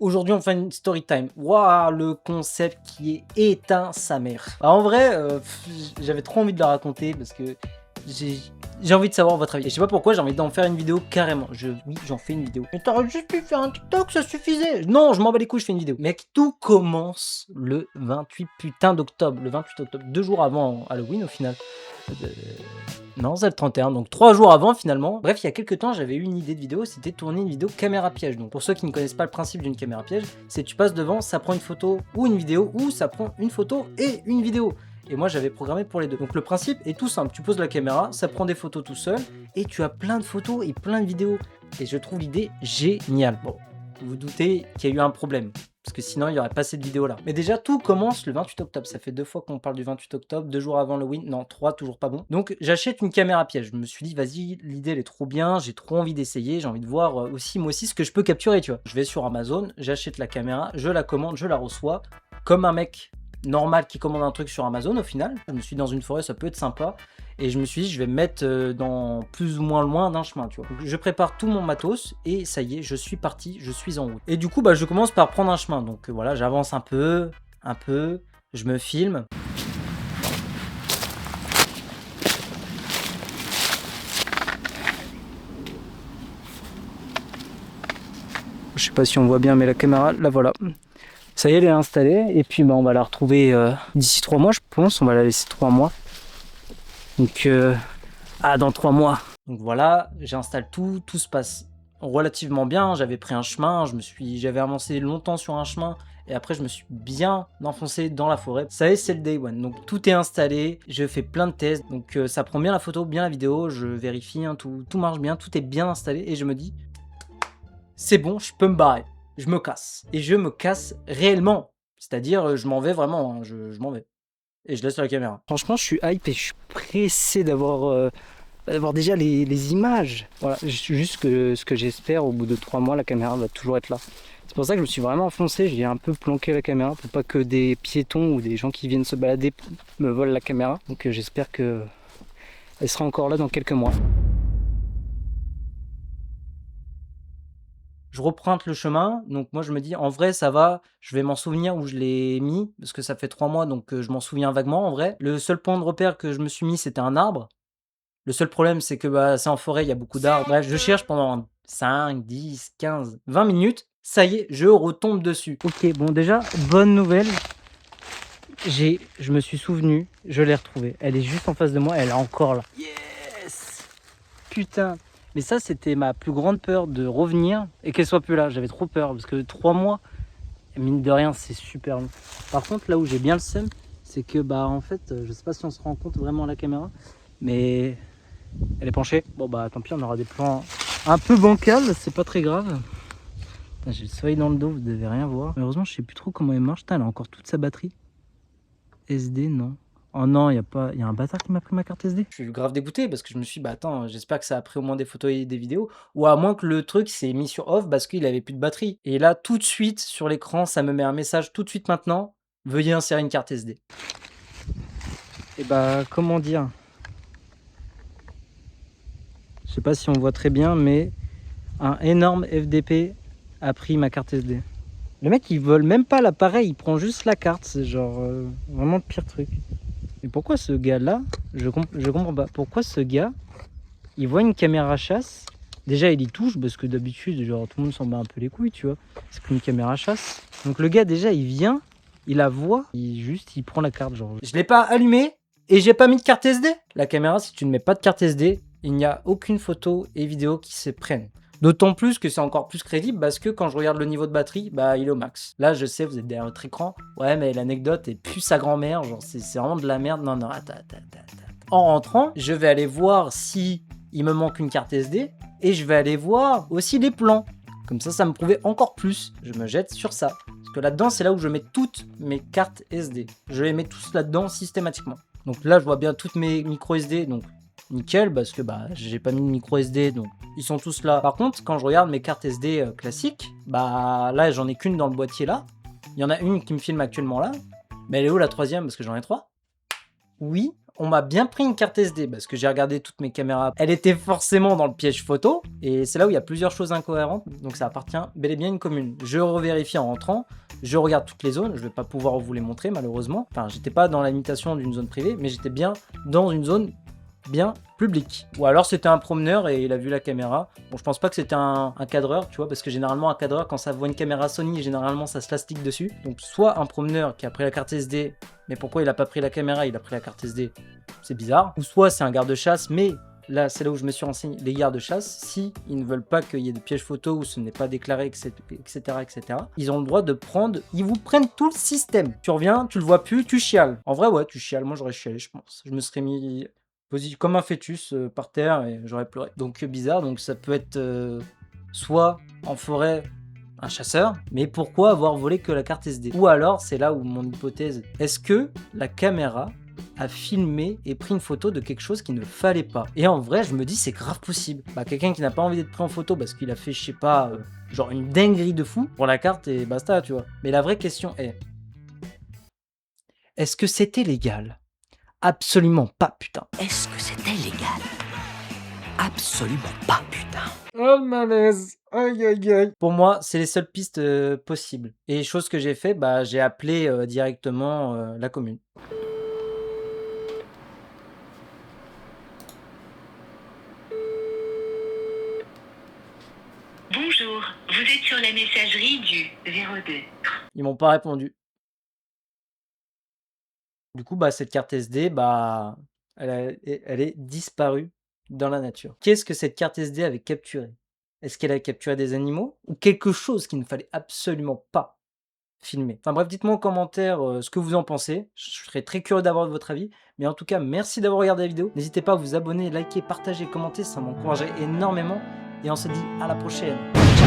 Aujourd'hui, on fait une story time. Waouh, le concept qui est éteint sa mère. Bah, en vrai, j'avais trop envie de la raconter parce que j'ai j'ai envie de savoir votre avis. Et je sais pas pourquoi, j'ai envie d'en faire une vidéo carrément. Oui, j'en fais une vidéo. Mais t'aurais juste pu faire un TikTok, ça suffisait. Non, je m'en bats les couilles, je fais une vidéo. Mec, tout commence le 28 putain d'octobre. Le 28 octobre, 2 jours avant Halloween au final. Euh, Non, c'est le 31, donc 3 jours avant finalement. Bref, il y a quelques temps, j'avais eu une idée de vidéo, c'était tourner une vidéo caméra piège. Donc pour ceux qui ne connaissent pas le principe d'une caméra piège, c'est tu passes devant, ça prend une photo ou une vidéo, ou ça prend une photo et une vidéo. Et moi j'avais programmé pour les deux. Donc le principe est tout simple, tu poses la caméra, ça prend des photos tout seul, et tu as plein de photos et plein de vidéos. Et je trouve l'idée géniale. Bon, vous vous doutez qu'il y a eu un problème. Parce que sinon, il n'y aurait pas cette vidéo-là. Mais déjà, tout commence le 28 octobre. Ça fait 2 fois qu'on parle du 28 octobre, 2 jours avant Halloween. Non, 3, toujours pas bon. Donc, j'achète une caméra piège. Je me suis dit, vas-y, l'idée, elle est trop bien. J'ai trop envie d'essayer. J'ai envie de voir aussi, moi aussi, ce que je peux capturer, tu vois. Je vais sur Amazon, j'achète la caméra, je la commande, je la reçois. Comme un mec normal qui commande un truc sur Amazon, au final. Je me suis dit, dans une forêt, ça peut être sympa. Et je me suis dit, je vais me mettre dans plus ou moins loin d'un chemin, tu vois. Donc, je prépare tout mon matos et ça y est, je suis parti, je suis en route. Et du coup, bah, je commence par prendre un chemin. Donc voilà, j'avance un peu, je me filme. Je sais pas si on voit bien, mais la caméra, là voilà. Ça y est, elle est installée. Et puis, bah, on va la retrouver d'ici 3 mois, je pense. On va la laisser 3 mois. Donc, dans 3 mois. Donc voilà, j'installe tout, tout se passe relativement bien. J'avais pris un chemin, j'avais avancé longtemps sur un chemin et après je me suis bien enfoncé dans la forêt. Ça y est, c'est le day one. Donc tout est installé, je fais plein de tests. Donc ça prend bien la photo, bien la vidéo, je vérifie, hein, tout marche bien, tout est bien installé et je me dis, c'est bon, je peux me barrer. Je me casse. Et je me casse réellement. C'est-à-dire, je m'en vais vraiment, hein, je m'en vais. Et je laisse la caméra. Franchement, je suis hype et je suis pressé d'avoir déjà les images. Voilà, juste que ce que j'espère, au bout de 3 mois, la caméra va toujours être là. C'est pour ça que je me suis vraiment enfoncé, j'ai un peu planqué la caméra pour pas que des piétons ou des gens qui viennent se balader me volent la caméra. Donc j'espère que elle sera encore là dans quelques mois. Je reprends le chemin, donc moi je me dis en vrai ça va, je vais m'en souvenir où je l'ai mis, parce que ça fait 3 mois donc je m'en souviens vaguement en vrai. Le seul point de repère que je me suis mis c'était un arbre. Le seul problème, c'est que bah, c'est en forêt, il y a beaucoup d'arbres. Bref, je cherche pendant 5, 10, 15, 20 minutes. Ça y est, je retombe dessus. Ok, bon déjà, bonne nouvelle. Je me suis souvenu, je l'ai retrouvée. Elle est juste en face de moi, elle est encore là. Yes! Putain. Mais ça, c'était ma plus grande peur de revenir et qu'elle soit plus là. J'avais trop peur parce que 3 mois, mine de rien, c'est super long. Par contre, là où j'ai bien le seum, c'est que bah en fait, je sais pas si on se rend compte vraiment à la caméra, mais elle est penchée. Bon bah tant pis, on aura des plans un peu bancals, c'est pas très grave. Putain, j'ai le soleil dans le dos, vous devez rien voir. Malheureusement, je sais plus trop comment elle marche. Putain, elle a encore toute sa batterie. SD, non. Oh non, il y a un bâtard qui m'a pris ma carte SD. Je suis grave dégoûté parce que je me suis dit, bah attends, j'espère que ça a pris au moins des photos et des vidéos. Ou à moins que le truc s'est mis sur off parce qu'il avait plus de batterie. Et là, tout de suite, sur l'écran, ça me met un message tout de suite maintenant. Veuillez insérer une carte SD. Et bah, comment dire? Je sais pas si on voit très bien, mais un énorme FDP a pris ma carte SD. Le mec, il vole même pas l'appareil, il prend juste la carte. C'est genre vraiment le pire truc. Et pourquoi ce gars-là, je comprends pas. Pourquoi ce gars, il voit une caméra chasse. Déjà, il y touche parce que d'habitude, genre tout le monde s'en bat un peu les couilles, tu vois. C'est qu'une caméra chasse. Donc le gars, déjà, il vient, il la voit, il prend la carte, genre. Je l'ai pas allumé et j'ai pas mis de carte SD. La caméra, si tu ne mets pas de carte SD, il n'y a aucune photo et vidéo qui se prennent. D'autant plus que c'est encore plus crédible parce que quand je regarde le niveau de batterie, bah il est au max. Là, je sais, vous êtes derrière votre écran. Ouais, mais l'anecdote est plus sa grand-mère, genre c'est vraiment de la merde. Non, non, attends. En rentrant, je vais aller voir si il me manque une carte SD et je vais aller voir aussi les plans. Comme ça me prouvait encore plus. Je me jette sur ça. Parce que là-dedans, c'est là où je mets toutes mes cartes SD. Je les mets tous là-dedans systématiquement. Donc là, je vois bien toutes mes micro SD. Donc nickel, parce que bah j'ai pas mis de micro SD. Donc ils sont tous là. Par contre, quand je regarde mes cartes SD classiques, bah là, j'en ai qu'une dans le boîtier là. Il y en a une qui me filme actuellement là. Mais elle est où la troisième? Parce que j'en ai 3. Oui, On m'a bien pris une carte SD parce que j'ai regardé toutes mes caméras. Elle était forcément dans le piège photo et c'est là où il y a plusieurs choses incohérentes. Donc ça appartient bel et bien à une commune. Je revérifie en rentrant, je regarde toutes les zones. Je vais pas pouvoir vous les montrer malheureusement. Enfin, j'étais pas dans la limitation d'une zone privée, mais j'étais bien dans une zone bien public. Ou alors c'était un promeneur et il a vu la caméra. Bon, je pense pas que c'était un cadreur, tu vois, parce que généralement un cadreur, quand ça voit une caméra Sony, généralement ça se plastique dessus. Donc soit un promeneur qui a pris la carte SD, mais pourquoi il a pas pris la caméra, il a pris la carte SD, c'est bizarre. Ou soit c'est un garde-chasse, mais là c'est là où je me suis renseigné, les gardes-chasse, si ils ne veulent pas qu'il y ait de pièges photos ou ce n'est pas déclaré, etc., etc., ils ont le droit de prendre, ils vous prennent tout le système. Tu reviens, tu le vois plus, tu chiales. En vrai, ouais, tu chiales, moi j'aurais chialé, je pense. Je me serais mis comme un fœtus par terre et j'aurais pleuré. Donc bizarre, donc ça peut être soit en forêt un chasseur, mais pourquoi avoir volé que la carte SD? Ou alors, c'est là où mon hypothèse, est-ce que la caméra a filmé et pris une photo de quelque chose qu'il ne fallait pas? Et en vrai, je me dis, c'est grave possible. Bah, quelqu'un qui n'a pas envie d'être pris en photo parce qu'il a fait, je sais pas, genre une dinguerie de fou pour la carte et basta, tu vois. Mais la vraie question est-ce que c'était légal? Absolument pas, putain. Est-ce que c'était légal? Absolument pas, putain. Oh le malaise. Aïe aïe aïe. Pour moi, c'est les seules pistes possibles. Et chose que j'ai fait, bah, j'ai appelé directement la commune. Bonjour, vous êtes sur la messagerie du 02. Ils m'ont pas répondu. Du coup, bah, cette carte SD, bah, elle est disparue dans la nature. Qu'est-ce que cette carte SD avait capturé? Est-ce qu'elle a capturé des animaux ou quelque chose qu'il ne fallait absolument pas filmer? Enfin bref, dites-moi en commentaire ce que vous en pensez. Je serais très curieux d'avoir votre avis. Mais en tout cas, merci d'avoir regardé la vidéo. N'hésitez pas à vous abonner, liker, partager, commenter. Ça m'encouragerait énormément. Et on se dit à la prochaine. Ciao!